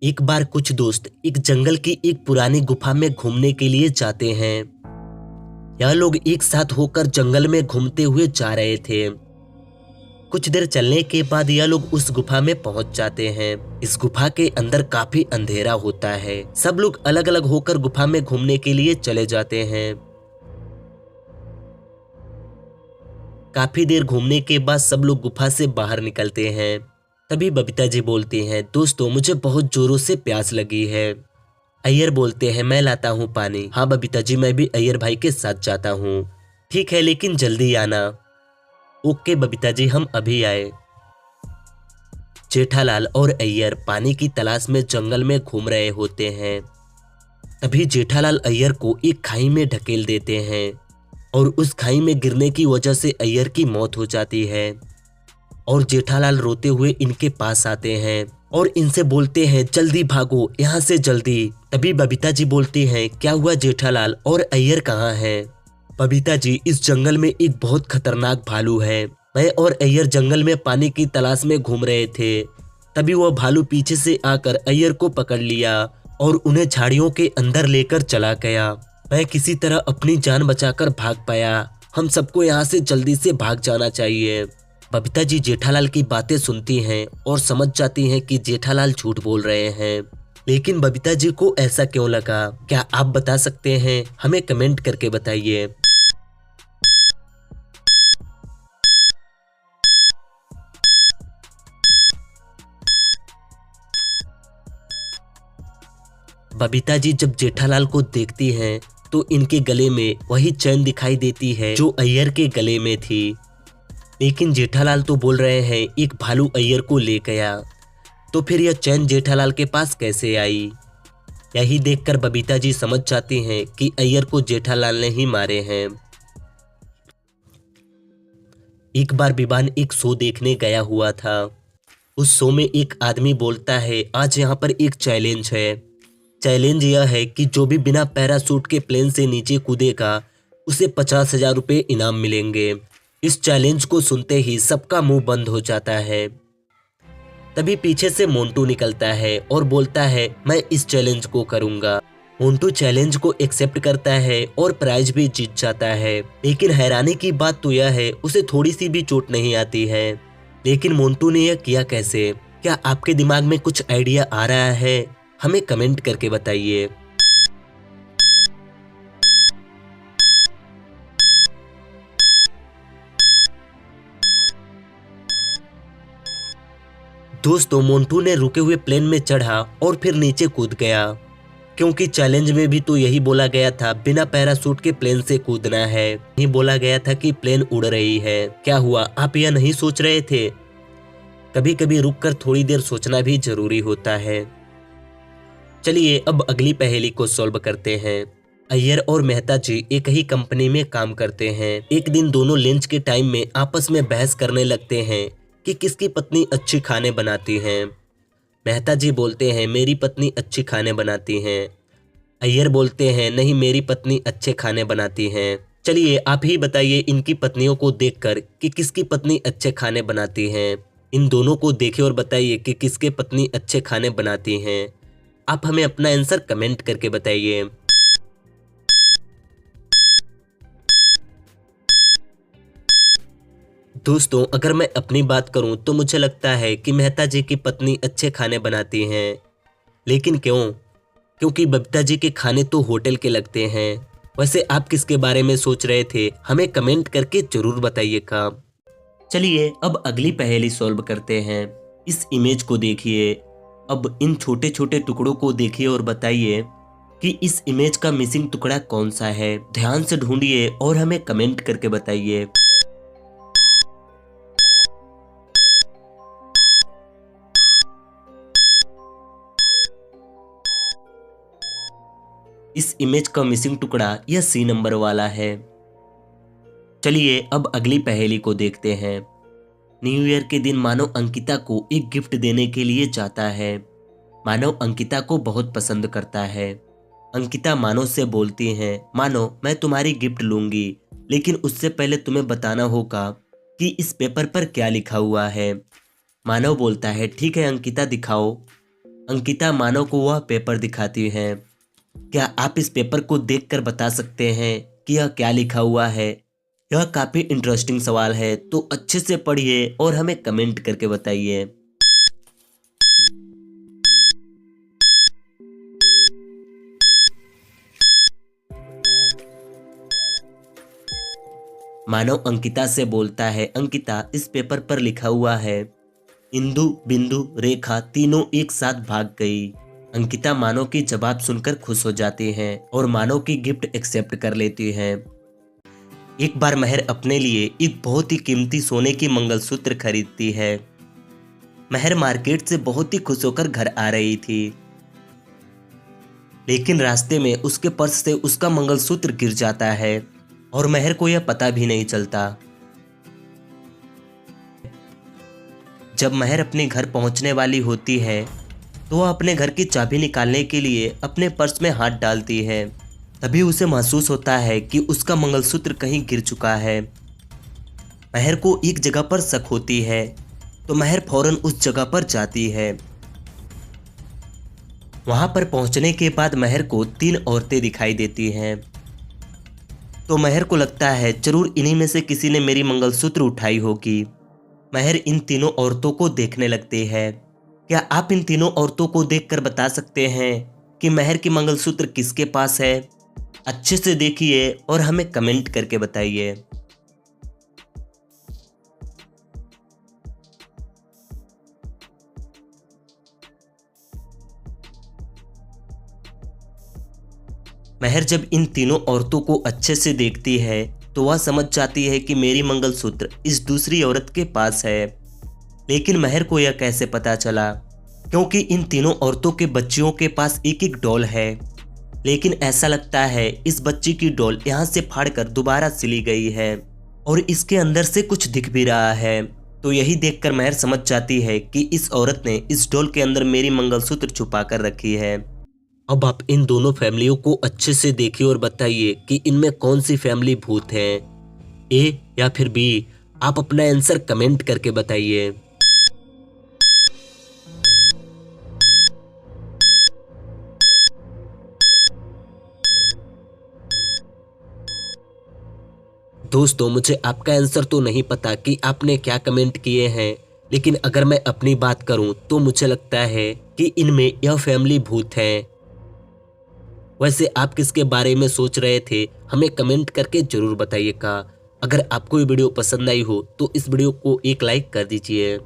एक बार कुछ दोस्त एक जंगल की एक पुरानी गुफा में घूमने के लिए जाते हैं। यह लोग एक साथ होकर जंगल में घूमते हुए जा रहे थे। कुछ देर चलने के बाद यह लोग उस गुफा में पहुंच जाते हैं। इस गुफा के अंदर काफी अंधेरा होता है। सब लोग अलग अलग होकर गुफा में घूमने के लिए चले जाते हैं। काफी देर घूमने के बाद सब लोग गुफा से बाहर निकलते हैं। तभी बबीता जी बोलती हैं, दोस्तों मुझे बहुत जोरों से प्यास लगी है। अय्यर बोलते हैं, मैं लाता हूँ पानी। हाँ बबीता जी, मैं भी अय्यर भाई के साथ जाता हूँ। ठीक है, लेकिन जल्दी आना। ओके बबीता जी, हम अभी आए। जेठालाल और अय्यर पानी की तलाश में जंगल में घूम रहे होते हैं। तभी जेठालाल अय्यर को एक खाई में ढकेल देते हैं और उस खाई में गिरने की वजह से अय्यर की मौत हो जाती है। और जेठालाल रोते हुए इनके पास आते हैं और इनसे बोलते हैं, जल्दी भागो यहाँ से जल्दी। तभी बबीता जी बोलती हैं, क्या हुआ जेठालाल, और अय्यर कहाँ है? बबीता जी, इस जंगल में एक बहुत खतरनाक भालू है। मैं और अय्यर जंगल में पानी की तलाश में घूम रहे थे। तभी वह भालू पीछे से आकर अय्यर को पकड़ लिया और उन्हें झाड़ियों के अंदर लेकर चला गया। मैं किसी तरह अपनी जान बचाकर भाग पाया। हम सबको यहाँ से जल्दी से भाग जाना चाहिए। बबीता जी जेठालाल की बातें सुनती हैं और समझ जाती हैं कि जेठालाल झूठ बोल रहे हैं। लेकिन बबीता जी को ऐसा क्यों लगा, क्या आप बता सकते हैं? हमें कमेंट करके बताइए। बबीता जी जब जेठालाल को देखती हैं तो इनके गले में वही चैन दिखाई देती है जो अय्यर के गले में थी। लेकिन जेठालाल तो बोल रहे हैं एक भालू अय्यर को ले गया, तो फिर यह चैन जेठालाल के पास कैसे आई? यही देखकर बबीता जी समझ जाती हैं कि अय्यर को जेठालाल ने ही मारे हैं। एक बार विवान एक शो देखने गया हुआ था। उस शो में एक आदमी बोलता है, आज यहाँ पर एक चैलेंज है। चैलेंज यह है कि जो भी बिना पैराशूट के प्लेन से नीचे कूदेगा उसे 50,000 रुपये इनाम मिलेंगे। इस चैलेंज को सुनते ही सबका मुंह बंद हो जाता है। तभी पीछे से मोंटू निकलता है और बोलता है, मैं इस चैलेंज को करूंगा। मोंटू चैलेंज को एक्सेप्ट करता है और प्राइज भी जीत जाता है। लेकिन हैरानी की बात तो यह है, उसे थोड़ी सी भी चोट नहीं आती है। लेकिन मोंटू ने यह किया कैसे? क्या आपके दिमाग में कुछ आइडिया आ रहा है? हमें कमेंट करके बताइए। दोस्तों मोंटू ने रुके हुए प्लेन में चढ़ा और फिर नीचे कूद गया, क्योंकि चैलेंज में भी तो यही बोला गया था बिना पैराशूट के प्लेन से कूदना है। नहीं बोला गया था कि प्लेन उड़ रही है। क्या हुआ, आप यह नहीं सोच रहे थे? कभी कभी रुककर थोड़ी देर सोचना भी जरूरी होता है। चलिए अब अगली पहेली को सॉल्व करते हैं। अय्यर और मेहता जी एक ही कंपनी में काम करते हैं। एक दिन दोनों लंच के टाइम में आपस में बहस करने लगते हैं कि किसकी पत्नी अच्छी खाने बनाती हैं। मेहता जी बोलते हैं, मेरी पत्नी अच्छी खाने बनाती हैं। अय्यर बोलते हैं, नहीं मेरी पत्नी अच्छे खाने बनाती हैं। चलिए आप ही बताइए इनकी पत्नियों को देखकर कि किसकी पत्नी अच्छे खाने बनाती हैं। इन दोनों को देखिए और बताइए कि किसके पत्नी अच्छे खाने बनाती हैं। आप हमें अपना आंसर कमेंट करके बताइए। दोस्तों अगर मैं अपनी बात करूं तो मुझे लगता है कि मेहता जी की पत्नी अच्छे खाने बनाती हैं। लेकिन क्यों? क्योंकि बबीता जी के खाने तो होटल के लगते हैं। वैसे आप किसके बारे में सोच रहे थे? हमें कमेंट करके जरूर बताइएगा। चलिए अब अगली पहेली सॉल्व करते हैं। इस इमेज को देखिए। अब इन छोटे छोटे टुकड़ों को देखिए और बताइए कि इस इमेज का मिसिंग टुकड़ा कौन सा है। ध्यान से ढूंढिए और हमें कमेंट करके बताइए। इस इमेज का मिसिंग टुकड़ा यह सी नंबर वाला है। चलिए अब अगली पहेली को देखते हैं। न्यू ईयर के दिन मानव अंकिता को एक गिफ्ट देने के लिए जाता है। मानव अंकिता को बहुत पसंद करता है। अंकिता मानव से बोलती है, मानव मैं तुम्हारी गिफ्ट लूंगी, लेकिन उससे पहले तुम्हें बताना होगा कि इस पेपर पर क्या लिखा हुआ है। मानव बोलता है, ठीक है अंकिता दिखाओ। अंकिता मानव को वह पेपर दिखाती है। क्या आप इस पेपर को देखकर बता सकते हैं कि यह क्या लिखा हुआ है? यह काफी इंटरेस्टिंग सवाल है, तो अच्छे से पढ़िए और हमें कमेंट करके बताइए। मानव अंकिता से बोलता है, अंकिता इस पेपर पर लिखा हुआ है इंदु बिंदु रेखा तीनों एक साथ भाग गई। अंकिता मानव की जवाब सुनकर खुश हो जाती हैं और मानव की गिफ्ट एक्सेप्ट कर लेती हैं। एक बार महर अपने लिए एक बहुत ही कीमती सोने की मंगलसूत्र खरीदती है। महर मार्केट से बहुत ही खुश होकर घर आ रही थी, लेकिन रास्ते में उसके पर्स से उसका मंगलसूत्र गिर जाता है और महर को यह पता भी नहीं चलता। जब महर अपने घर पहुंचने वाली होती है तो वह अपने घर की चाबी निकालने के लिए अपने पर्स में हाथ डालती है। तभी उसे महसूस होता है कि उसका मंगलसूत्र कहीं गिर चुका है। महर को एक जगह पर शक होती है, तो महर फौरन उस जगह पर जाती है। वहां पर पहुंचने के बाद महर को 3 औरतें दिखाई देती हैं। तो महर को लगता है जरूर इन्हीं में से किसी ने मेरी मंगलसूत्र उठाई होगी। महर इन तीनों औरतों को देखने लगती है। क्या आप इन तीनों औरतों को देखकर बता सकते हैं कि महर की मंगलसूत्र किसके पास है? अच्छे से देखिए और हमें कमेंट करके बताइए। महर जब इन तीनों औरतों को अच्छे से देखती है तो वह समझ जाती है कि मेरी मंगलसूत्र इस दूसरी औरत के पास है। लेकिन महर को यह कैसे पता चला? क्योंकि इन तीनों औरतों के बच्चियों के पास एक एक डॉल है, लेकिन ऐसा लगता है इस बच्ची की डॉल यहाँ से फाड़कर दोबारा सिली गई है और इसके अंदर से कुछ दिख भी रहा है। तो यही देखकर महर समझ जाती है कि इस औरत ने इस डॉल के अंदर मेरी मंगलसूत्र छुपा कर रखी है। अब आप इन दोनों फैमिलियों को अच्छे से देखिए और बताइए कि इनमें कौन सी फैमिली भूत है, ए या फिर बी। आप अपना आंसर कमेंट करके बताइए। दोस्तों, मुझे आपका आंसर तो नहीं पता कि आपने क्या कमेंट किए हैं, लेकिन अगर मैं अपनी बात करूं तो मुझे लगता है कि इनमें यह फैमिली भूत है। वैसे आप किसके बारे में सोच रहे थे, हमें कमेंट करके जरूर बताइएगा। अगर आपको ये वीडियो पसंद आई हो तो इस वीडियो को एक लाइक कर दीजिए।